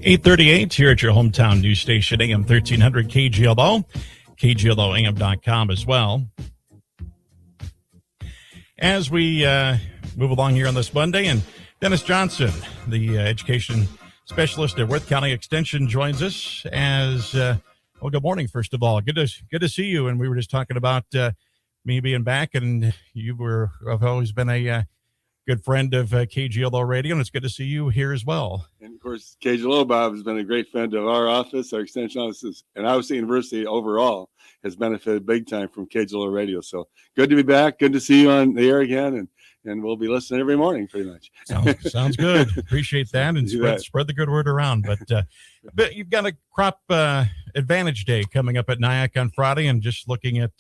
8:38 here at your hometown news station, AM 1300 KGLO, KGLOAM.com as well. As we move along here on this Monday, and Dennis Johnson, the education specialist at Worth County Extension, joins us as well. Good morning, first of all. Good to see you. And we were just talking about me being back, and have always been a good friend of KGLO Radio, and it's good to see you here as well. And of course, KGLO, Bob, has been a great friend of our office, our extension offices, and Iowa University overall has benefited big time from KGLO Radio. So good to be back. Good to see you on the air again, and we'll be listening every morning pretty much. Sounds good. Appreciate that, and spread the good word around. But you've got a crop advantage day coming up at NIACC on Friday, and just looking at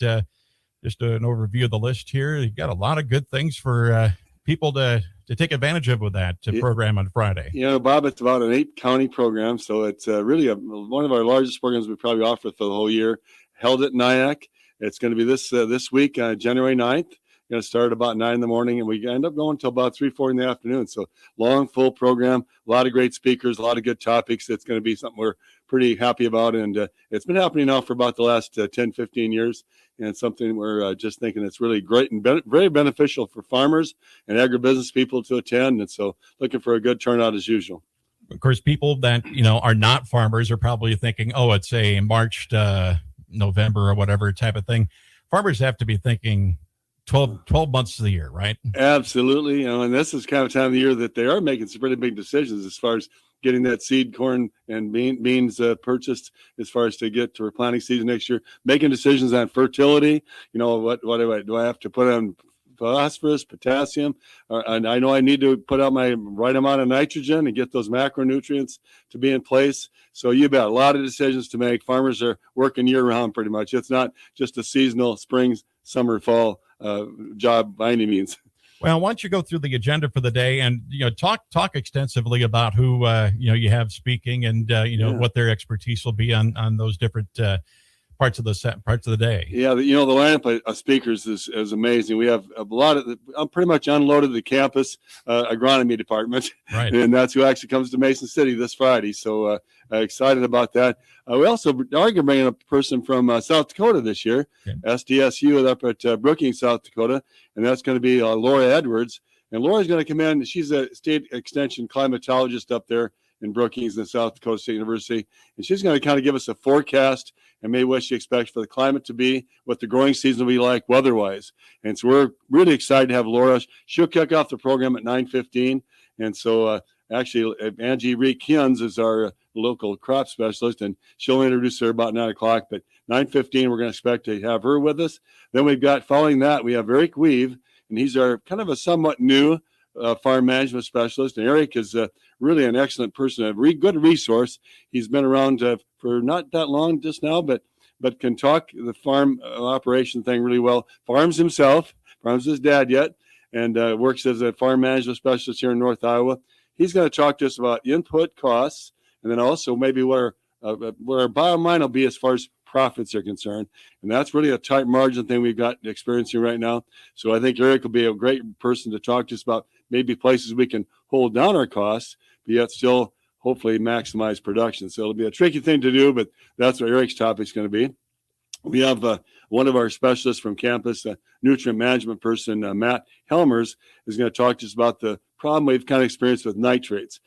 just an overview of the list here, you've got a lot of good things for people to take advantage of with that program on Friday. You know, Bob, it's about an 8-county program, so it's really one of our largest programs we probably offer for the whole year. Held at NIACC. It's going to be this week, January 9th. Going to start about 9 in the morning, and we end up going until about 3, 4 in the afternoon. So long, full program, a lot of great speakers, a lot of good topics. It's going to be something we're pretty happy about, and it's been happening now for about the last 10, 15 years, and it's something we're just thinking it's really great and very beneficial for farmers and agribusiness people to attend, and so looking for a good turnout as usual. Of course, people that, are not farmers are probably thinking, oh, it's a March to November or whatever type of thing. Farmers have to be thinking 12 months of the year, right? Absolutely. And this is kind of time of the year that they are making some pretty big decisions as far as getting that seed, corn, and beans purchased, as far as to get to planting season next year, making decisions on fertility. What do I have to put on phosphorus, potassium, and I know I need to put out my right amount of nitrogen and get those macronutrients to be in place. So you bet, a lot of decisions to make. Farmers are working year round pretty much. It's not just a seasonal spring, summer, fall job by any means. Well, why don't you go through the agenda for the day and talk extensively about who you have speaking and what their expertise will be on those different parts of the day. Yeah, the lineup of speakers is amazing. We have a lot of pretty much unloaded the campus agronomy department, right? And that's who actually comes to Mason City this Friday. So excited about that. We also are going to bring in a person from South Dakota this year, okay. SDSU up at Brookings, South Dakota, and that's going to be Laura Edwards. And Laura's going to come in. She's a state extension climatologist up there in Brookings and South Dakota State University, and she's going to kind of give us a forecast and maybe what she expects for the climate to be, what the growing season will be like weather-wise. And so we're really excited to have Laura. She'll kick off the program at 9:15, and so actually Angie Reek-Hyuns is our local crop specialist, and she'll introduce her about 9 o'clock, but 9:15 we're going to expect to have her with us. Then we've got, following that, we have Eric Weave, and he's our kind of a somewhat new farm management specialist. And Eric is really an excellent person, a good resource. He's been around for not that long just now, but can talk the farm operation thing really well. Farms his dad yet, and works as a farm management specialist here in North Iowa. He's going to talk to us about input costs, and then also maybe what our bottom line will be as far as profits are concerned. And that's really a tight margin thing we've got experiencing right now. So I think Eric will be a great person to talk to us about maybe places we can hold down our costs, but yet still hopefully maximize production. So it'll be a tricky thing to do, but that's what Eric's topic is going to be. We have one of our specialists from campus, a nutrient management person, Matt Helmers, is going to talk to us about the problem we've kind of experienced with nitrates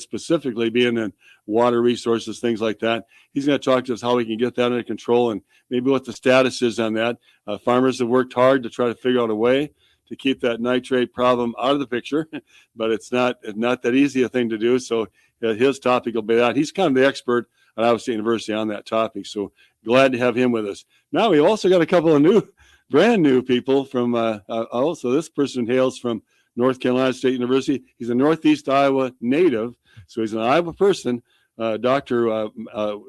specifically being in water resources, things like that. He's going to talk to us how we can get that under control and maybe what the status is on that. Farmers have worked hard to try to figure out a way to keep that nitrate problem out of the picture, but it's not that easy a thing to do. So his topic will be that. He's kind of the expert at Iowa State University on that topic. So glad to have him with us. Now we've also got a couple of brand new people from, also this person hails from North Carolina State University. He's a Northeast Iowa native, so he's an Iowa person. Dr.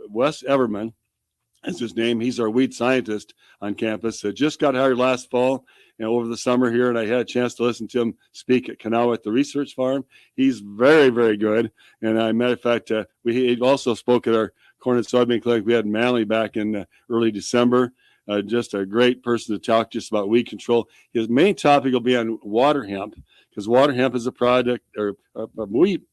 Wes Everman is his name. He's our weed scientist on campus. Just got hired last fall and over the summer here, and I had a chance to listen to him speak at Kanawha at the research farm. He's very, very good. And matter of fact, he also spoke at our corn and soybean clinic we had in Manly back in early December. just a great person to talk just about weed control. His main topic will be on water hemp, because water hemp is a product or a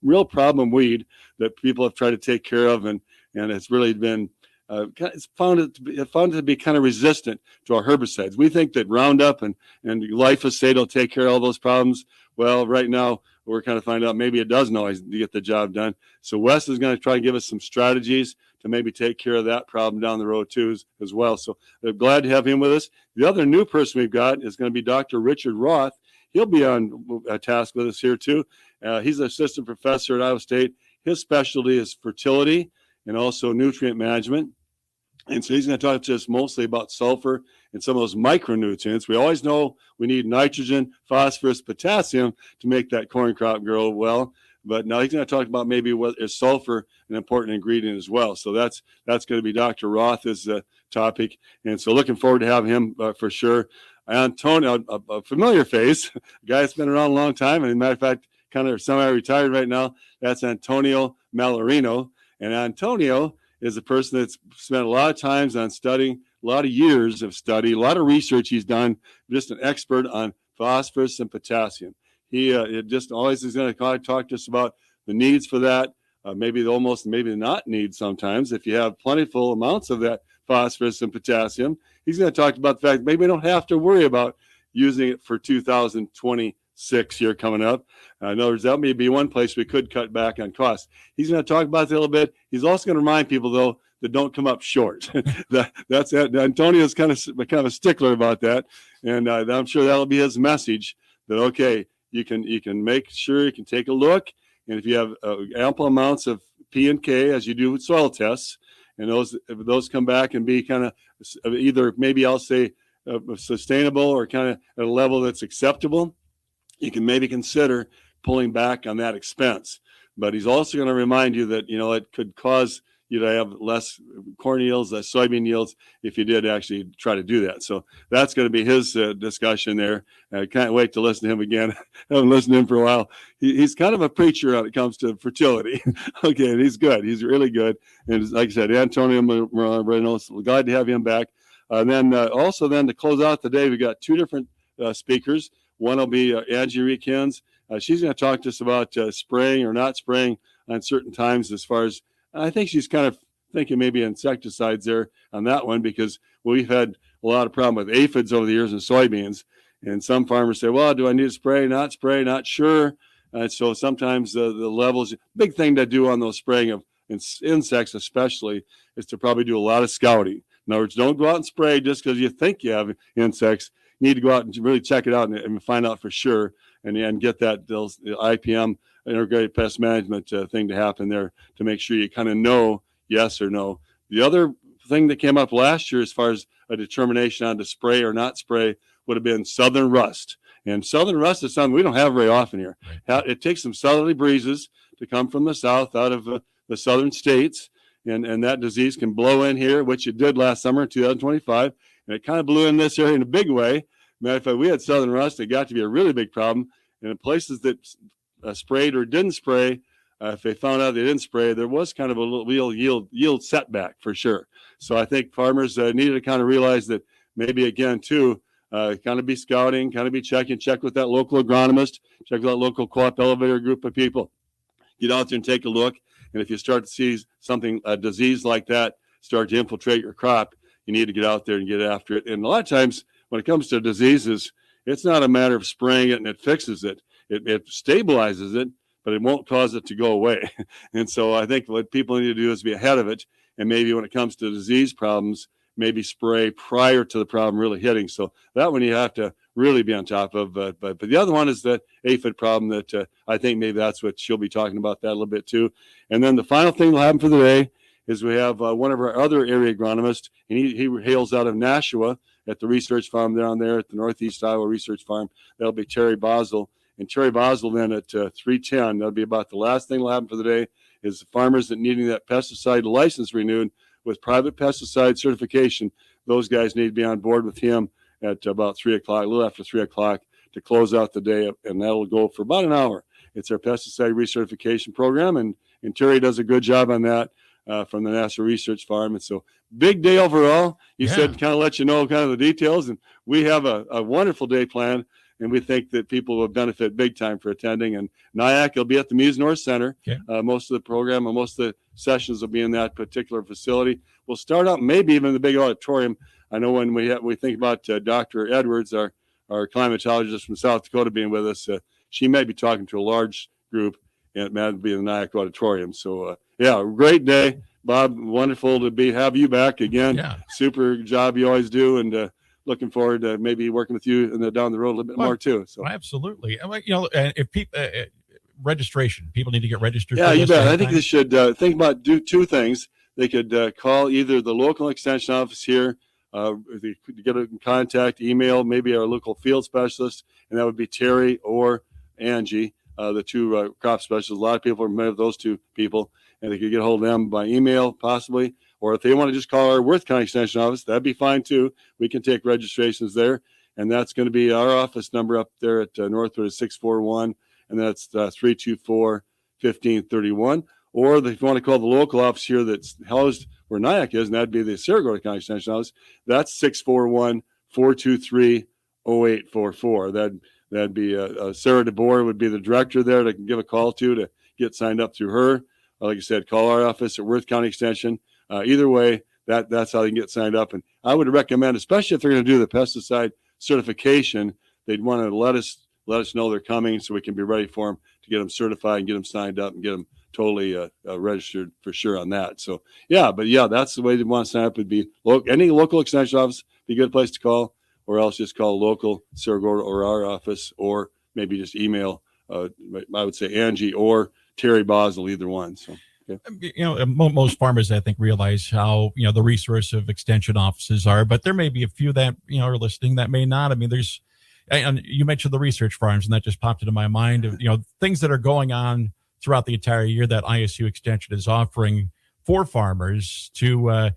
real problem weed that people have tried to take care of, and it's really been it's found it to be kind of resistant to our herbicides. We think that Roundup and glyphosate will take care of all those problems. Well, right now we're kind of finding out maybe it doesn't always get the job done. So Wes is going to try and give us some strategies to maybe take care of that problem down the road too as well. So I'm glad to have him with us. The other new person we've got is going to be Dr. Richard Roth. He'll be on a task with us here too. He's an assistant professor at Iowa State. His specialty is fertility and also nutrient management. And so he's going to talk to us mostly about sulfur and some of those micronutrients. We always know we need nitrogen, phosphorus, potassium to make that corn crop grow well. But now he's going to talk about maybe what is sulfur an important ingredient as well. So that's going to be Dr. Roth's topic. And so looking forward to having him for sure. Antonio, a familiar face, a guy that's been around a long time. And as a matter of fact, kind of semi-retired right now. That's Antonio Malorino. And Antonio is a person that's spent a lot of times on studying, a lot of years of study, a lot of research he's done, just an expert on phosphorus and potassium. He just always is going to talk to us about the needs for that, maybe not needs sometimes. If you have plentiful amounts of that phosphorus and potassium, he's going to talk about the fact maybe we don't have to worry about using it for 2026 here coming up. In other words, that may be one place we could cut back on costs. He's going to talk about that a little bit. He's also going to remind people, though, that don't come up short. That's it. Antonio's kind of a stickler about that, and I'm sure that'll be his message. That okay, you can make sure you can take a look, and if you have ample amounts of P and K as you do with soil tests, and those come back and be kind of either maybe I'll say sustainable or kind of at a level that's acceptable, you can maybe consider pulling back on that expense. But he's also going to remind you that, it could cause you to have less corn yields, less soybean yields if you did actually try to do that. So that's going to be his discussion there. I can't wait to listen to him again. I haven't listened to him for a while. He's kind of a preacher when it comes to fertility. Okay, and he's good. He's really good. And like I said, Antonio Moreno, glad to have him back. And then also to close out the day, we got two different speakers. One will be Angie Reekins. She's going to talk to us about spraying or not spraying on certain times as far as, I think she's kind of thinking maybe insecticides there on that one, because we've had a lot of problem with aphids over the years in soybeans. And some farmers say, well, do I need to spray, not sure. So sometimes the levels, big thing to do on those spraying of insects especially is to probably do a lot of scouting. In other words, don't go out and spray just because you think you have insects. You need to go out and really check it out and find out for sure, and get those IPM, integrated pest management thing to happen there to make sure you kind of know yes or no. The other thing that came up last year as far as a determination on to spray or not spray would have been southern rust. And southern rust is something we don't have very often here. It takes some southerly breezes to come from the south out of the southern states, and that disease can blow in here, which it did last summer in 2025, and it kind of blew in this area in a big way. Matter of fact, we had southern rust. It got to be a really big problem. And in places that sprayed or didn't spray, if they found out they didn't spray, there was kind of a little yield setback for sure. So I think farmers needed to kind of realize that maybe again too, kind of be scouting, kind of be check with that local agronomist, check with that local co-op elevator group of people. Get out there and take a look. And if you start to see something, a disease like that, start to infiltrate your crop, you need to get out there and get after it. And a lot of times when it comes to diseases, it's not a matter of spraying it and it fixes it. It stabilizes it, but it won't cause it to go away. And so I think what people need to do is be ahead of it. And maybe when it comes to disease problems, maybe spray prior to the problem really hitting. So that one you have to really be on top of. But the other one is the aphid problem that I think maybe that's what she'll be talking about that a little bit too. And then the final thing that'll happen for the day is we have one of our other area agronomists, and he hails out of Nashua at the research farm down there at the Northeast Iowa Research Farm. That'll be Terry Boswell. And Terry Boswell then at 3:10, that'll be about the last thing that'll happen for the day, is the farmers that needing that pesticide license renewed with private pesticide certification. Those guys need to be on board with him at about 3 o'clock, a little after 3 o'clock, to close out the day, and that'll go for about an hour. It's our pesticide recertification program, and Terry does a good job on that. from the National Research Farm. And so big day overall. You said kind of let you know kind of the details. And we have a wonderful day planned. And we think that people will benefit big time for attending. And NIACC will be at the Muse North Center. Okay. Most of the program and most of the sessions will be in that particular facility. We'll start out maybe even in the big auditorium. I know when we think about Dr. Edwards, our climatologist from South Dakota, being with us, she may be talking to a large group, and it might be in the NIACC auditorium. So, great day, Bob. Wonderful to have you back again. Yeah. Super job you always do, and looking forward to maybe working with you down the road a little bit more too. So absolutely. If people registration, people need to get registered. Yeah, you bet. I think they should think about do two things. They could call either the local extension office here. They could get in contact, email maybe our local field specialist, and that would be Terry or Angie, the two crop specialists. A lot of people are familiar with those two people, and they could get a hold of them by email possibly. Or if they want to just call our Worth County Extension office, that'd be fine too. We can take registrations there, and that's going to be our office number up there at Northwood is 641, and that's 324-1531. Or if you want to call the local office here that's housed where NIACC is, and that'd be the Saragordo County Extension office, that's 641-423-0844. That'd be Sarah DeBoer would be the director there that can give a call to get signed up through her. Like I said, call our office at Worth County Extension. Either way, that's how they can get signed up. And I would recommend, especially if they're going to do the pesticide certification, they'd want to let us know they're coming so we can be ready for them to get them certified and get them signed up and get them totally registered for sure on that. So that's the way they want to sign up. Would be any local extension office be a good place to call, or else just call local Saragordo or our office, or maybe just email. I would say Angie or Terry Boswell, either one. So. Yeah. Most farmers, I think, realize how, the resource of extension offices are, but there may be a few that, are listening that may not. I mean, and you mentioned the research farms, and that just popped into my mind of, things that are going on throughout the entire year that ISU Extension is offering for farmers to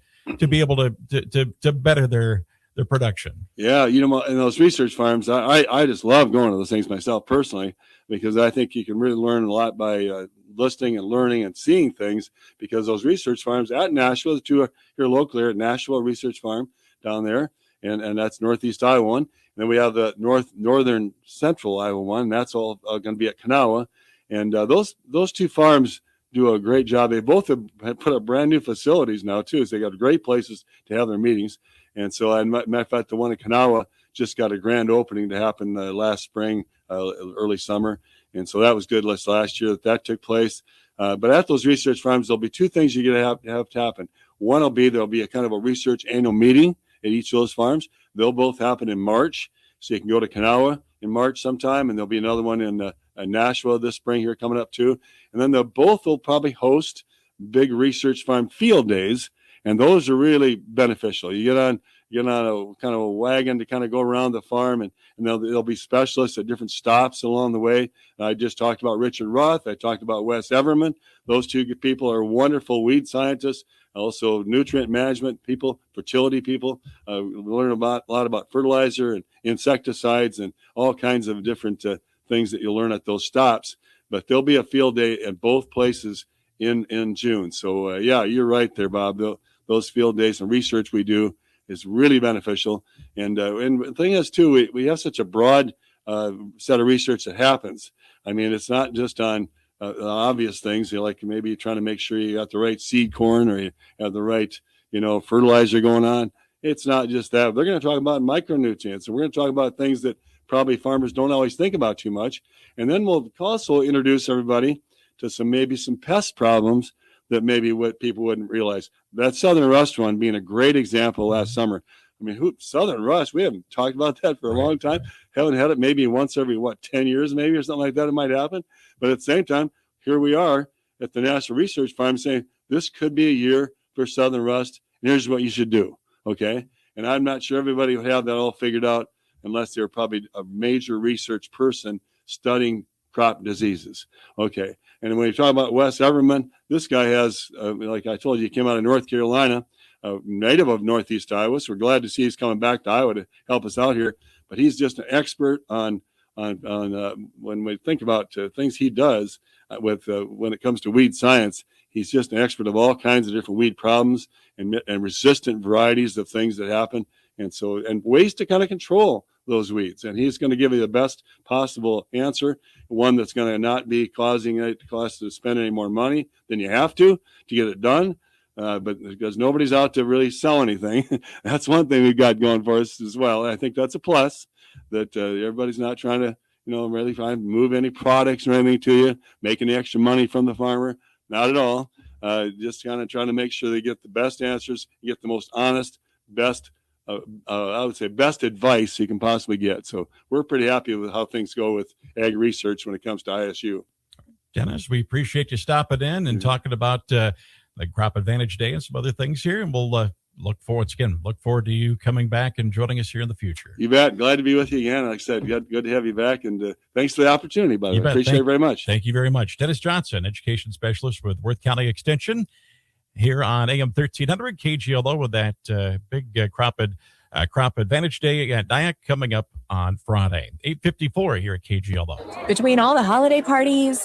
be able to better their production. Yeah. In those research farms, I just love going to those things myself personally, because I think you can really learn a lot by listening and learning and seeing things, because those research farms at Nashua, the two are here locally at Nashua Research Farm down there, and that's Northeast Iowa one. And then we have the northern central Iowa one, and that's all going to be at Kanawha. And those two farms do a great job. They both have put up brand new facilities now too, so they got great places to have their meetings. And so, matter of fact, the one in Kanawha just got a grand opening to happen last spring, early summer. And so that was good last year that took place. But at those research farms, there'll be two things you're going to have to happen. One will be there'll be a kind of a research annual meeting at each of those farms. They'll both happen in March. So you can go to Kanawha in March sometime, and there'll be another one in Nashua this spring here coming up too. And then will probably host big research farm field days. And those are really beneficial. You get on a kind of a wagon to kind of go around the farm, and there'll be specialists at different stops along the way. I just talked about Richard Roth. I talked about Wes Everman. Those two people are wonderful weed scientists, also nutrient management people, fertility people. We learn a lot about fertilizer and insecticides and all kinds of different things that you'll learn at those stops. But there'll be a field day at both places in June. So you're right there, Bob. Those field days and research we do is really beneficial. And the thing is too, we have such a broad set of research that happens. I mean, it's not just on obvious things, like maybe trying to make sure you got the right seed corn or you have the right, fertilizer going on. It's not just that. They're going to talk about micronutrients, and we're going to talk about things that probably farmers don't always think about too much. And then we'll also introduce everybody to some pest problems that maybe what people wouldn't realize. That Southern Rust one being a great example last summer. I mean, Southern Rust, we haven't talked about that for a long time. Haven't had it maybe once every, 10 years maybe, or something like that. It might happen. But at the same time, here we are at the National Research Farm saying this could be a year for Southern Rust, and here's what you should do, okay? And I'm not sure everybody would have that all figured out unless they're probably a major research person studying crop diseases, okay? And when you talk about Wes Everman, this guy has, like I told you, he came out of North Carolina, native of Northeast Iowa. So we're glad to see he's coming back to Iowa to help us out here. But he's just an expert on when we think about things he does when it comes to weed science. He's just an expert of all kinds of different weed problems and resistant varieties of things that happen. And ways to kind of control those weeds. And he's going to give you the best possible answer, one that's going to not be causing it to cost to spend any more money than you have to get it done. But because nobody's out to really sell anything, that's one thing we've got going for us as well. I think that's a plus, that everybody's not trying to, really try and move any products or anything to you, make any extra money from the farmer. Not at all. Just kind of trying to make sure they get the best answers, get the most honest, best, I would say, best advice you can possibly get. So we're pretty happy with how things go with ag research when it comes to ISU. Dennis, we appreciate you stopping in and talking about the Crop Advantage Day and some other things here. And we'll look forward to you coming back and joining us here in the future. You bet. Glad to be with you again. Like I said, good to have you back. And thanks for the opportunity, by the way. Appreciate it very much. Thank you very much. Dennis Johnson, Education Specialist with Worth County Extension, here on AM 1300 KGLO with that big Crop Advantage Day at NIACC coming up on Friday. 8:54 here at KGLO. Between all the holiday parties,